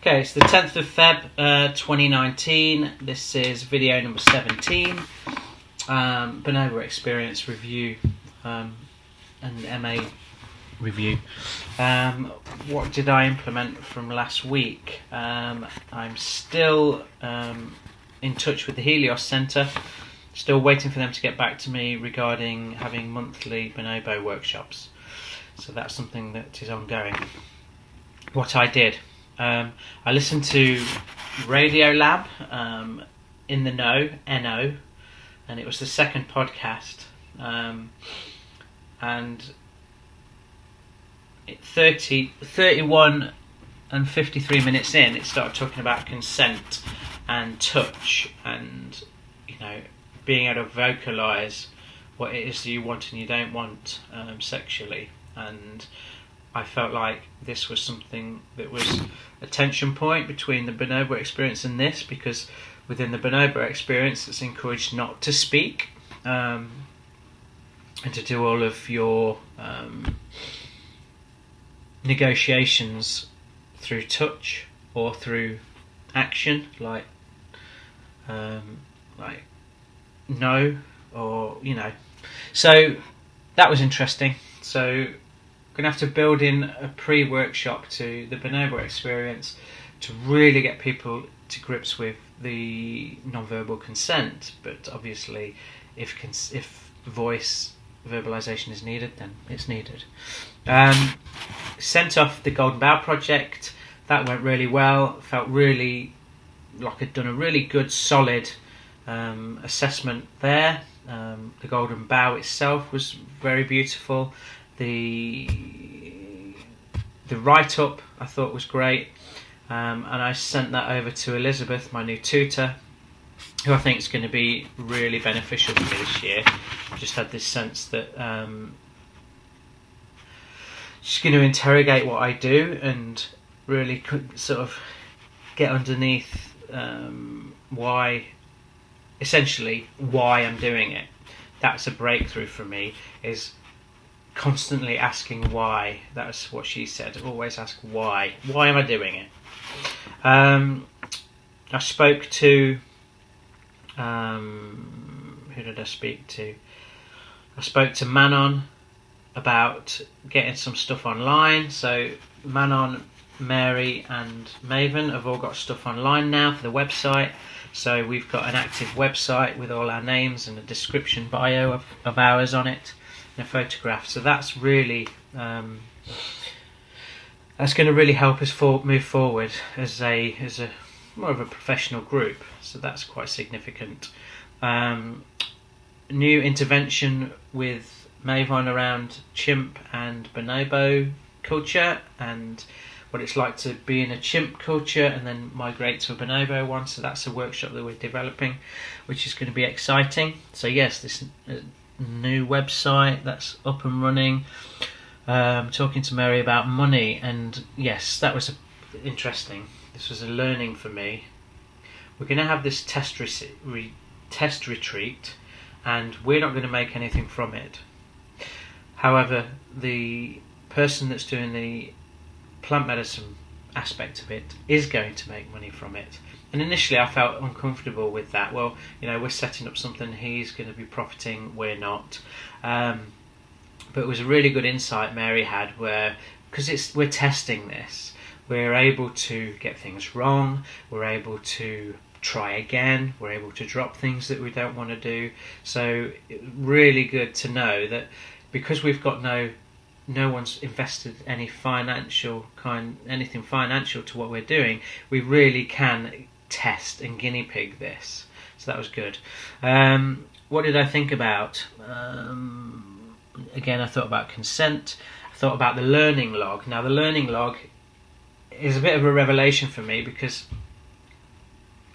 Okay, it's the 10th of Feb 2019. This is video number 17. Bonobo experience review and MA review. What did I implement from last week? I'm still in touch with the HELIOS Centre. Still waiting for them to get back to me regarding having monthly Bonobo workshops. So that's something that is ongoing. What I did, I listened to Radio Lab, In the Know, NO, and it was the second podcast. And 31 and 53 minutes in, it started talking about consent and touch and, being able to vocalise what it is that you want and you don't want sexually. And I felt like this was something that was a tension point between the Bonobo experience and this, because within the Bonobo experience it's encouraged not to speak and to do all of your negotiations through touch or through action, like no, or so that was interesting. So I'm gonna have to build in a pre-workshop to the Bonobo experience to really get people to grips with the non-verbal consent. But obviously, if voice verbalization is needed, then it's needed. Sent off the Golden BOUGH project. That went really well. Felt really like I'd done a really good, solid assessment there. The Golden BOUGH itself was very beautiful. The write-up I thought was great, and I sent that over to Elizabeth, my new tutor, who I think is going to be really beneficial for me this year. I just had this sense that she's going to interrogate what I do and really sort of get underneath why I'm doing it. That's a breakthrough for me, is constantly asking why. That's what she said. Always ask why. Why am I doing it? I spoke to who did I speak to? I spoke to Manon about getting some stuff online. So Manon, Mary and Maven have all got stuff online now for the website. So we've got an active website with all our names and a description bio of ours on it, a photograph. So that's really that's going to really help us move forward as a more of a professional group. So that's quite significant. New intervention with Mavon around CHIMP and Bonobo culture and what it's like to be in a CHIMP culture and then migrate to a Bonobo one. So that's a workshop that we're developing, which is going to be exciting. So yes, this new website that's up and running. Talking to Mary about money, and yes, that was interesting. This was a learning for me. We're going to have this test retreat, and we're not going to make anything from it. However, the person that's doing the plant medicine aspect of it is going to make money from it. And initially I felt uncomfortable with that. Well, we're setting up something, he's going to be profiting, we're not. But it was a really good insight Mary had, where, because we're testing this, we're able to get things wrong, we're able to try again, we're able to drop things that we don't want to do. So really good to know that because we've got no one's invested anything financial to what we're doing, we really can test and guinea pig this. So that was good. What did I think about? Again, I thought about consent. I thought about the learning log. Now, the learning log is a bit of a revelation for me, because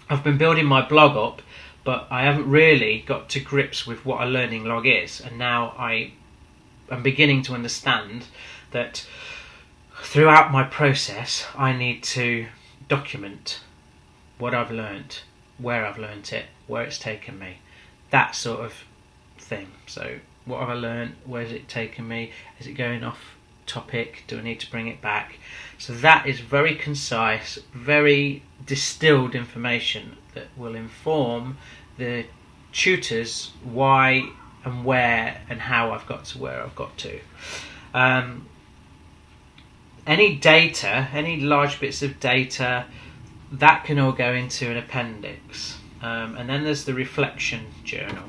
I've been building my blog up, but I haven't really got to grips with what a learning log is. And now I'm beginning to understand that throughout my process I need to document what I've learned, where I've learned it, where it's taken me, that sort of thing. So what have I learned, where's it taken me, is it going off topic? Do I need to bring it back? So that is very concise, very distilled information that will inform the tutors why and where and how I've got to where I've got to. Any data, any large bits of data, that can all go into an appendix. And then there's the reflection journal.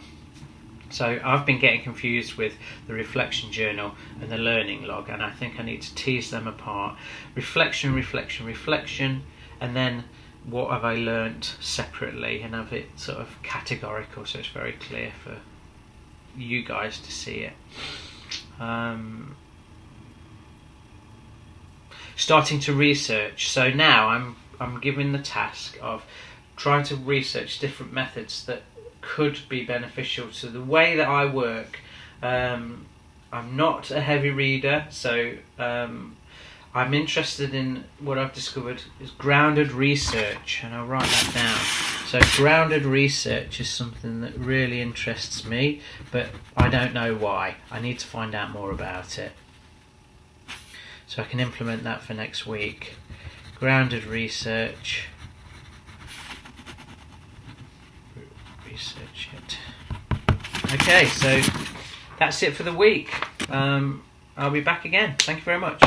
So I've been getting confused with the reflection journal and the learning log, and I think I need to tease them apart. Reflection, reflection, reflection, and then what have I learnt separately, and have it sort of categorical so it's very clear for you guys to see it. Starting to research. So now I'm given the task of trying to research different methods that could be beneficial to the way that I work. I'm not a heavy reader, so I'm interested in what I've discovered is grounded research, and I'll write that down. So grounded research is something that really interests me, but I don't know why. I need to find out more about it, so I can implement that for next week. Grounded research. Research it. Okay, so that's it for the week. I'll be back again. Thank you very much.